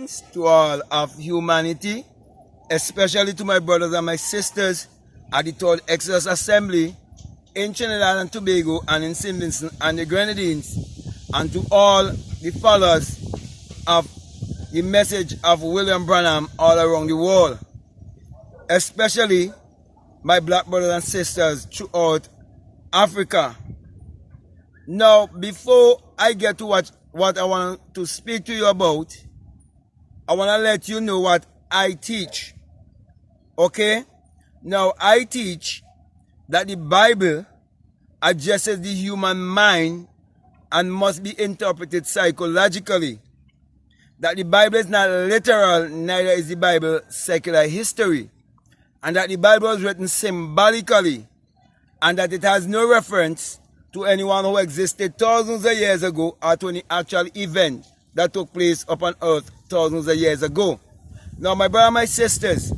Greetings to all of humanity, especially to my brothers and my sisters at the Third Exodus Assembly in Trinidad and Tobago and in St. Vincent and the Grenadines, and to all the followers of the message of William Branham all around the world, especially my black brothers and sisters throughout Africa. Now, before I get to what I want to speak to you about, I want to let you know what I teach. Okay? Now, I teach that the Bible addresses the human mind and must be interpreted psychologically. That the Bible is not literal, neither is the Bible secular history. And that the Bible was written symbolically, and that it has no reference to anyone who existed thousands of years ago or to any actual event that took place upon earth thousands of years ago. Now, my brother and my sisters,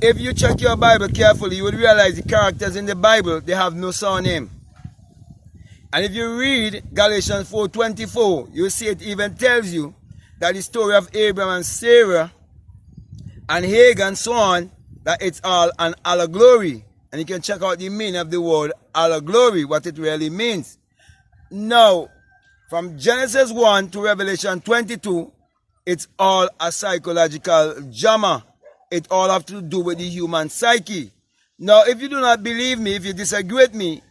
if you check your Bible carefully, you will realize the characters in the Bible, they have no surname. And if you read Galatians 4:24, you see it even tells you that the story of Abraham and Sarah and Hagar and so on, that it's all an allegory. And you can check out the meaning of the word allegory, what it really means. Now, from Genesis 1 to Revelation 22, it's all a psychological drama. It all has to do with the human psyche. Now, if you do not believe me, if you disagree with me,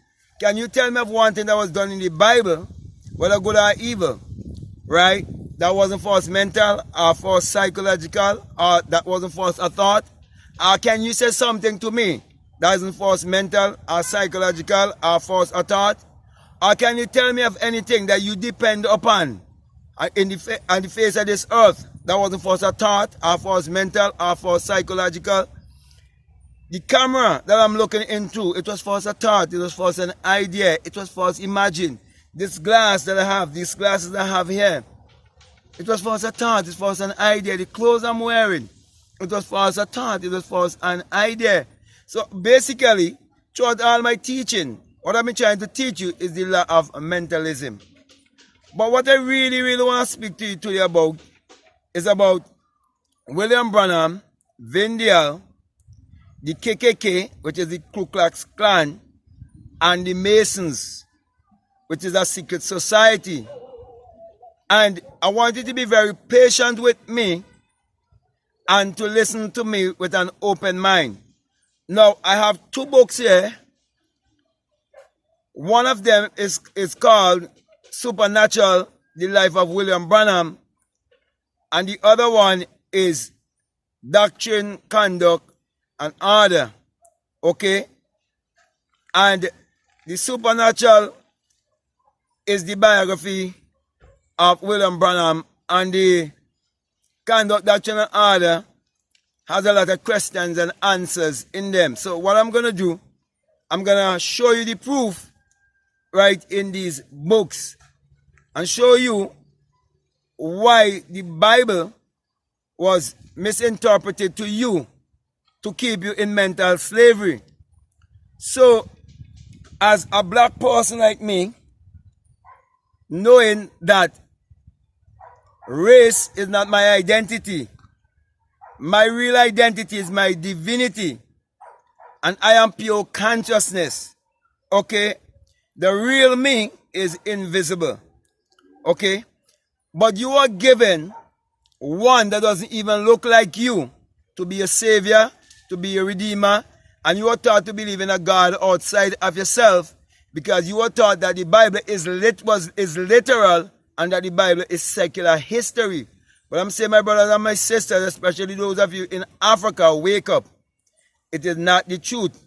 can you tell me of one thing that was done in the Bible, whether good or evil, right? That wasn't for us mental or for us psychological, or that wasn't for us a thought? Or can you say something to me that isn't for us mental or psychological or for us a thought? Or can you tell me of anything that you depend upon on the face of this earth that wasn't for us a thought or for us mental or for us psychological? The camera that I'm looking into, it was for us a thought, it was for us an idea, it was for us imagine. This glass that I have, these glasses that I have here, it was for us a thought, it's for us an idea. The clothes I'm wearing, it was for us a thought, it was for us an idea. So basically, throughout all my teaching, what I've been trying to teach you is the law of mentalism. But what I really want to speak to you today about is about William Branham, Vin Dayal, the KKK, which is the Ku Klux Klan, and the Masons, which is a secret society. And I want you to be very patient with me and to listen to me with an open mind. Now, I have two books here. One of them is called Supernatural, The Life of William Branham. And the other one is Doctrine, Conduct, and Order. Okay? And the Supernatural is the biography of William Branham, and the Conduct, Doctrine, and Order has a lot of questions and answers in them. So what I'm going to do, I'm going to show you the proof right in these books and show you why the Bible was misinterpreted to you to keep you in mental slavery. So as a black person like me, knowing that race is not my identity, my real identity is my divinity, and I am pure consciousness. Okay? The real me is invisible. Okay? But you are given one that doesn't even look like you to be a savior, to be a redeemer, and you are taught to believe in a God outside of yourself because you are taught that the Bible is literal and that the Bible is secular history. But I'm saying, my brothers and my sisters, especially those of you in Africa, wake up. It is not the truth.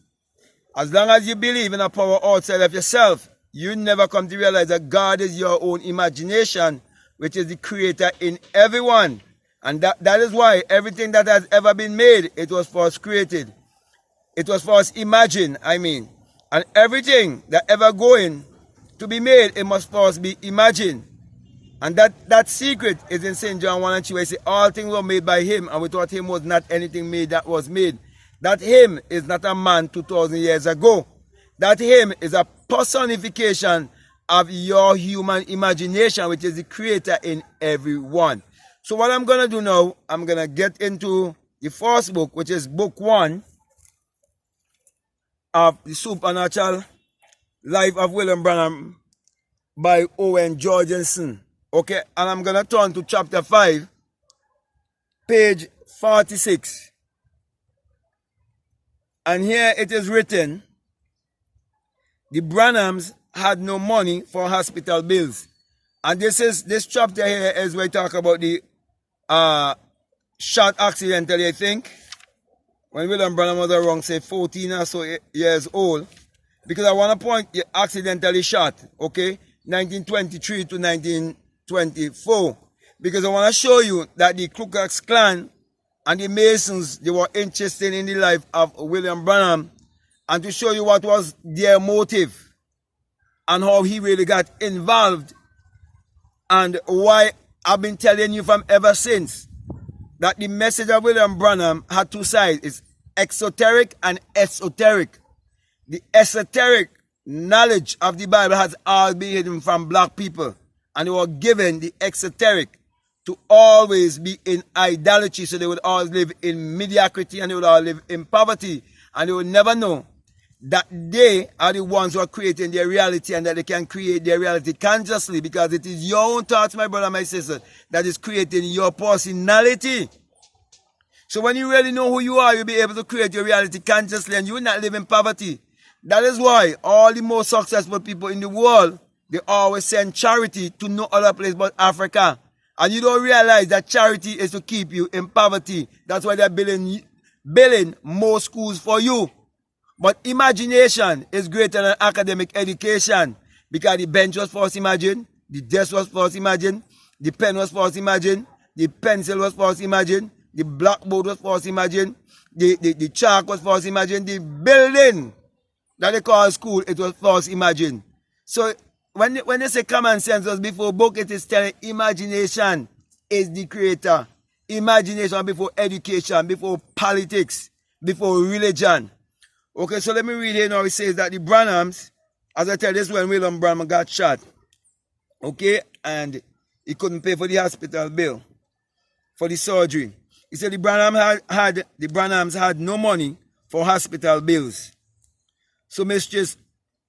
As long as you believe in a power outside of yourself, you never come to realize that God is your own imagination, which is the creator in everyone. And that is why everything that has ever been made, it was for us created. It was for us imagined, And everything that ever going to be made, it must for us be imagined. And that secret is in St. John 1 and 2, where it says, all things were made by him, and without him was not anything made that was made. That him is not a man 2,000 years ago. That him is a personification of your human imagination, which is the creator in everyone. So what I'm going to do now, I'm going to get into the first book, which is book 1 of the Supernatural Life of William Branham by Owen Jorgensen. Okay, and I'm going to turn to chapter 5, page 46. And here it is written, the Branhams had no money for hospital bills. And this chapter here is where we talk about the shot accidentally, I think, when William Branham was around, say, 14 or so years old. Because I want to point, he accidentally shot, okay, 1923 to 1924. Because I want to show you that the Ku Klux Klan and the Masons, they were interested in the life of William Branham, and to show you what was their motive and how he really got involved, and why I've been telling you from ever since that the message of William Branham had two sides. It's exoteric and esoteric. The esoteric knowledge of the Bible has always been hidden from black people, and they were given the exoteric to always be in idolatry, so they would always live in mediocrity, and they would always live in poverty, and they would never know that they are the ones who are creating their reality, and that they can create their reality consciously, because it is your own thoughts, my brother, my sister, that is creating your personality. So when you really know who you are, you'll be able to create your reality consciously, and you will not live in poverty. That is why all the most successful people in the world, they always send charity to no other place but Africa. And you don't realize that charity is to keep you in poverty. That's why they're building more schools for you. But imagination is greater than academic education, because the bench was first imagined, the desk was first imagined, the pen was first imagined, the pencil was first imagined, the blackboard was first imagined, the chalk was first imagined, the building that they call school, it was first imagined. So when they say common sense was before book, it is telling imagination is the creator. Imagination before education, before politics, before religion. Okay, so let me read here now. It says that the Branhams, as I tell you, this when William Branham got shot. Okay, and he couldn't pay for the hospital bill, for the surgery. He said the Branhams had no money for hospital bills. So Mistress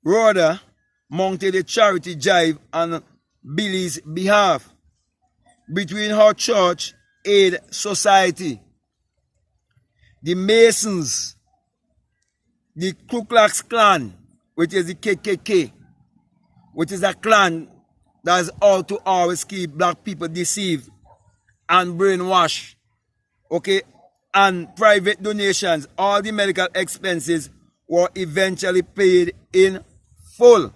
Rhoda mounted a charity drive on Billy's behalf between her church aid society, the Masons, the Ku Klux Klan, which is the KKK, which is a clan that is out to always keep black people deceived and brainwashed, okay, and private donations. All the medical expenses were eventually paid in full.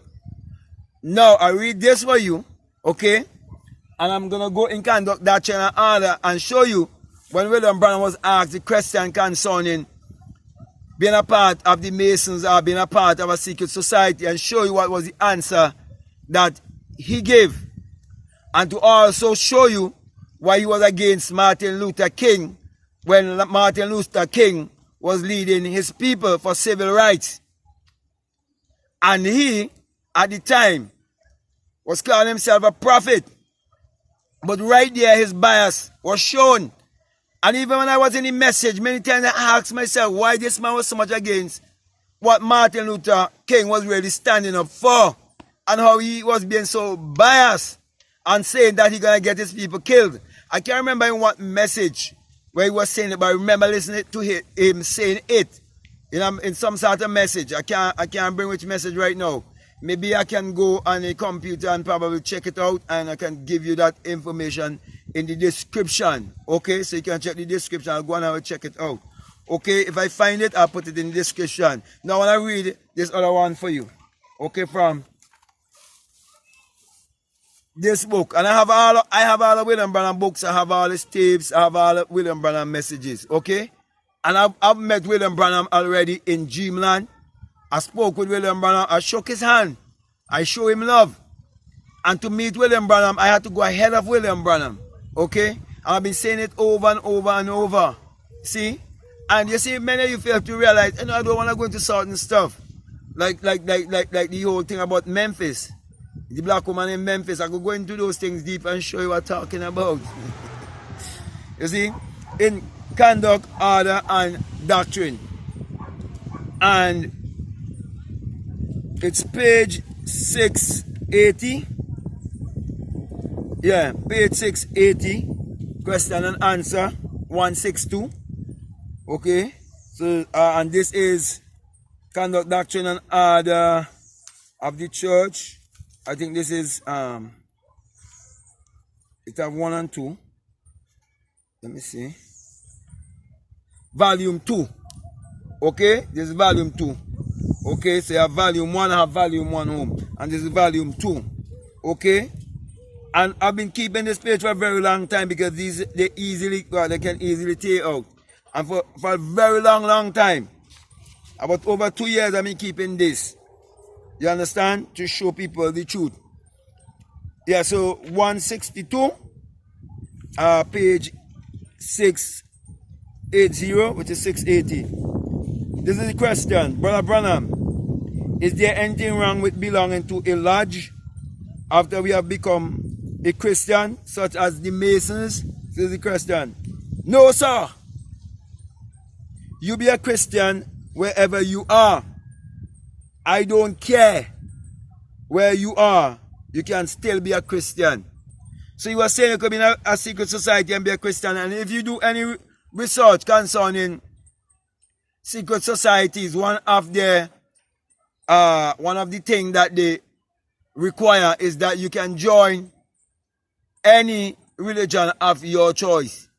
Now, I read this for you, okay, and I'm going to go in conduct that channel order and show you when William Branham was asked the question concerning being a part of the Masons or being a part of a secret society, and show you what was the answer that he gave, and to also show you why he was against Martin Luther King when Martin Luther King was leading his people for civil rights. And he, at the time, was calling himself a prophet. But right there, his bias was shown. And even when I was in the message, many times I asked myself why this man was so much against what Martin Luther King was really standing up for, and how he was being so biased and saying that he's going to get his people killed. I can't remember in what message where he was saying it, but I remember listening to him saying it in some sort of message. I can't bring which message right now. Maybe I can go on a computer and probably check it out, and I can give you that information in the description. Okay, so you can check the description. I'll go and I will check it out. Okay, if I find it, I'll put it in the description. Now I want to read this other one for you. Okay, from this book. And I have all the William Branham books, I have all his tapes, I have all the William Branham messages. Okay? And I've met William Branham already in Dreamland. I spoke with William Branham. I shook his hand. I show him love. And to meet William Branham, I had to go ahead of William Branham. Okay? And I've been saying it over and over and over. See? And you see, many of you fail to realize, I don't want to go into certain stuff. Like the whole thing about Memphis. The black woman in Memphis. I could go into those things deep and show you what I'm talking about. You see, in conduct, order, and doctrine. And it's page 680. Yeah, page 680. Question and answer 162. Okay. So, and this is conduct, doctrine, and order of the church. I think this is it have 1 and 2. Let me see. Volume 2. Okay, this is volume 2. Okay, so you have volume 1, I have volume 1 home. And this is volume 2. Okay. And I've been keeping this page for a very long time because they can easily take out. And for a very long time, about over 2 years, I've been keeping this. You understand? To show people the truth. Yeah, so 162, page 680, which is 680. This is the question. Brother Branham, is there anything wrong with belonging to a lodge after we have become a Christian, such as the Masons? This is the question. No, sir. You be a Christian wherever you are. I don't care where you are. You can still be a Christian. So you were saying you could be in a secret society and be a Christian. And if you do any research concerning secret societies, one of the things that they require is that you can join any religion of your choice.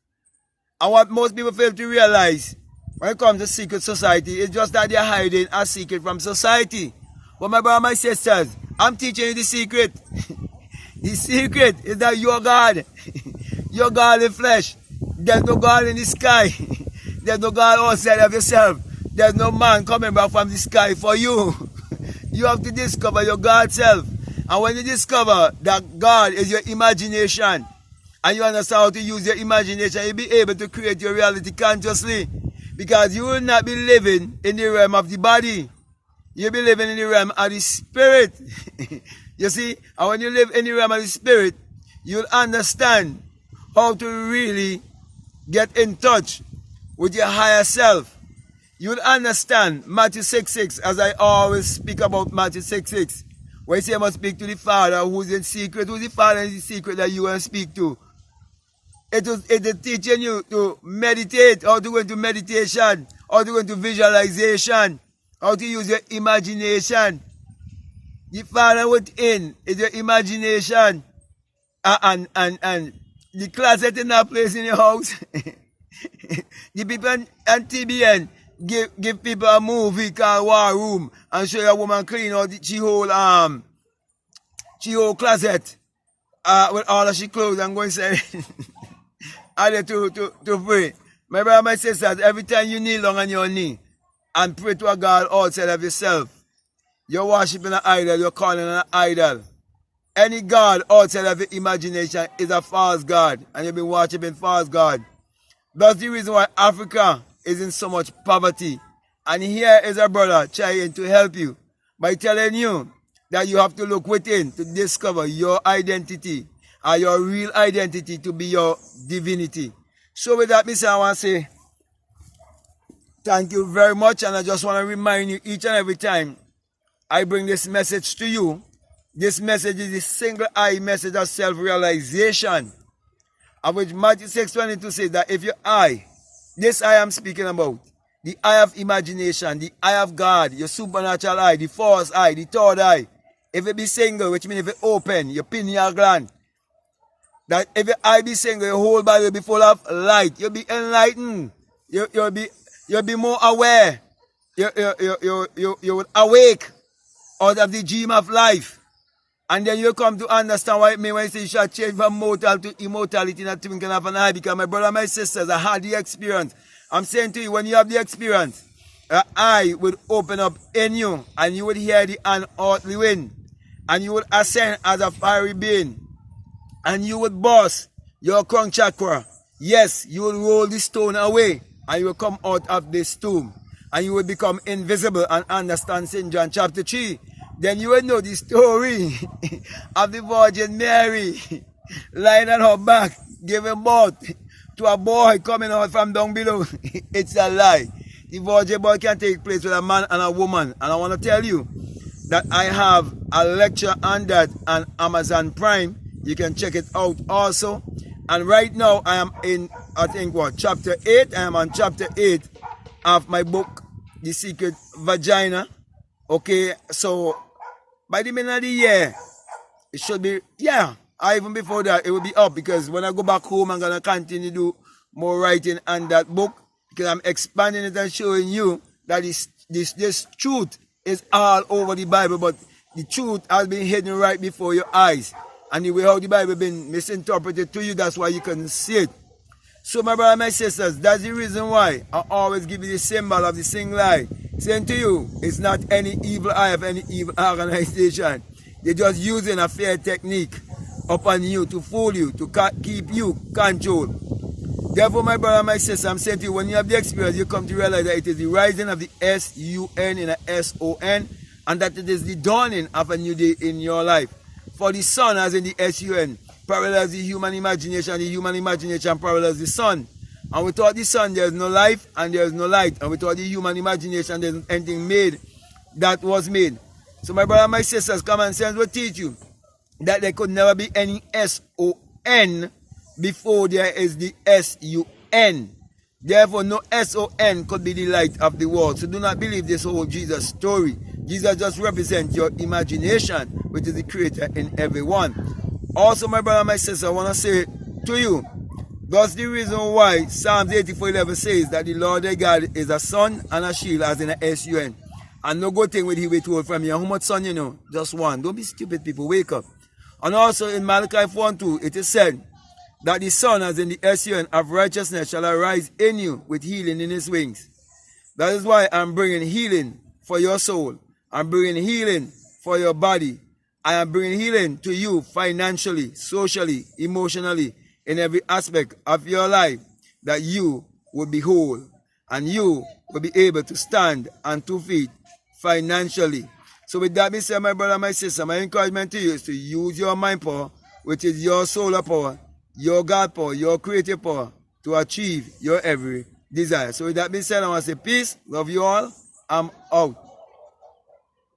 And what most people fail to realize when it comes to secret society, it's just that they're hiding a secret from society. But my brother and my sisters, I'm teaching you the secret. The secret is that you're God. You're God in flesh. There's no God in the sky. There's no God outside of yourself. There's no man coming back from the sky for you. You have to discover your God self. And when you discover that God is your imagination, and you understand how to use your imagination, you'll be able to create your reality consciously. Because you will not be living in the realm of the body. You'll be living in the realm of the spirit. You see? And when you live in the realm of the spirit, you'll understand how to really get in touch with your higher self. You'll understand Matthew 6:6, as I always speak about Matthew 6:6. Where he says, I must speak to the Father who's in secret. Who's the Father in the secret that you will speak to? It is teaching you to meditate, how to go into meditation, how to go into visualization, how to use your imagination. The Father within is your imagination. And the closet in that place in your house. The people on TBN give people a movie called War Room and show a woman clean out the whole closet with all of she clothes and go inside. Are there to pray? My brother, my sisters, every time you kneel down on your knee and pray to a God outside of yourself, you're worshiping an idol, you're calling an idol. Any God outside of your imagination is a false God, and you've been worshiping false God. That's the reason why Africa is in so much poverty. And here is a brother trying to help you by telling you that you have to look within to discover your identity, or your real identity to be your divinity. So with that, Mr. I want to say thank you very much, and I just want to remind you each and every time I bring this message to you, this message is the single-eye message of self-realization, of which Matthew 6:22 says that if your eye, this eye I'm speaking about, the eye of imagination, the eye of God, your supernatural eye, the fourth eye, the third eye, if it be single, which means if it open, your pineal gland, that if your eye be single, your whole body will be full of light. You'll be enlightened. You'll be more aware. You will awake out of the dream of life. And then you come to understand what it means when you say you shall change from mortal to immortality in a twinkling of an eye. Because my brother and my sisters, I had the experience. I'm saying to you, when you have the experience, your eye will open up in you, and you will hear the unearthly wind, and you will ascend as a fiery being. And you would burst your crown chakra. Yes, you will roll the stone away, and you will come out of this tomb, and you will become invisible and understand St. John chapter 3. Then you will know the story of the Virgin Mary lying on her back, giving birth to a boy coming out from down below. It's a lie. Divorce boy can take place with a man and a woman. And I want to tell you that I have a lecture on that on Amazon Prime. You can check it out also. And right now I am in, I think what, chapter 8. I am on chapter 8 of my book, The Secret Vagina. Okay, so by the middle of the year, it should be, yeah, or even before that, it will be up, because when I go back home, I'm going to continue to do more writing on that book, because I'm expanding it and showing you that this truth is all over the Bible, but the truth has been hidden right before your eyes. And the way how the Bible been misinterpreted to you, that's why you couldn't see it. So my brother and my sisters, that's the reason why I always give you the symbol of the sing lie. Saying to you, it's not any evil eye of any evil organization. They're just using a fair technique upon you to fool you, to keep you controlled. Therefore, my brother and my sister, I'm saying to you, when you have the experience, you come to realize that it is the rising of the S-U-N in a S-O-N, and that it is the dawning of a new day in your life. For the sun, as in the S-U-N, parallels the human imagination, the human imagination parallels the sun. And without the sun, there is no life and there is no light. And without the human imagination, there isn't anything made that was made. So my brother and my sisters, common sense will teach you that there could never be any S-O-N before there is the S-U-N. Therefore, no S-O-N could be the light of the world. So do not believe this whole Jesus story. Jesus just represents your imagination, which is the creator in everyone. Also, my brother and my sister, I want to say to you, that's the reason why Psalms 84:11 says that the Lord thy God is a sun and a shield, as in a S-U-N. And no good thing will he withhold from you. How much sun you know? Just one. Don't be stupid, people. Wake up. And also in Malachi 4:2, it is said that the sun, as in the S-U-N, of righteousness shall arise in you with healing in his wings. That is why I'm bringing healing for your soul. I'm bringing healing for your body. I am bringing healing to you financially, socially, emotionally, in every aspect of your life, that you will be whole and you will be able to stand on 2 feet financially. So with that being said, my brother and my sister, my encouragement to you is to use your mind power, which is your solar power, your God power, your creative power, to achieve your every desire. So with that being said, I want to say peace, love you all, I'm out.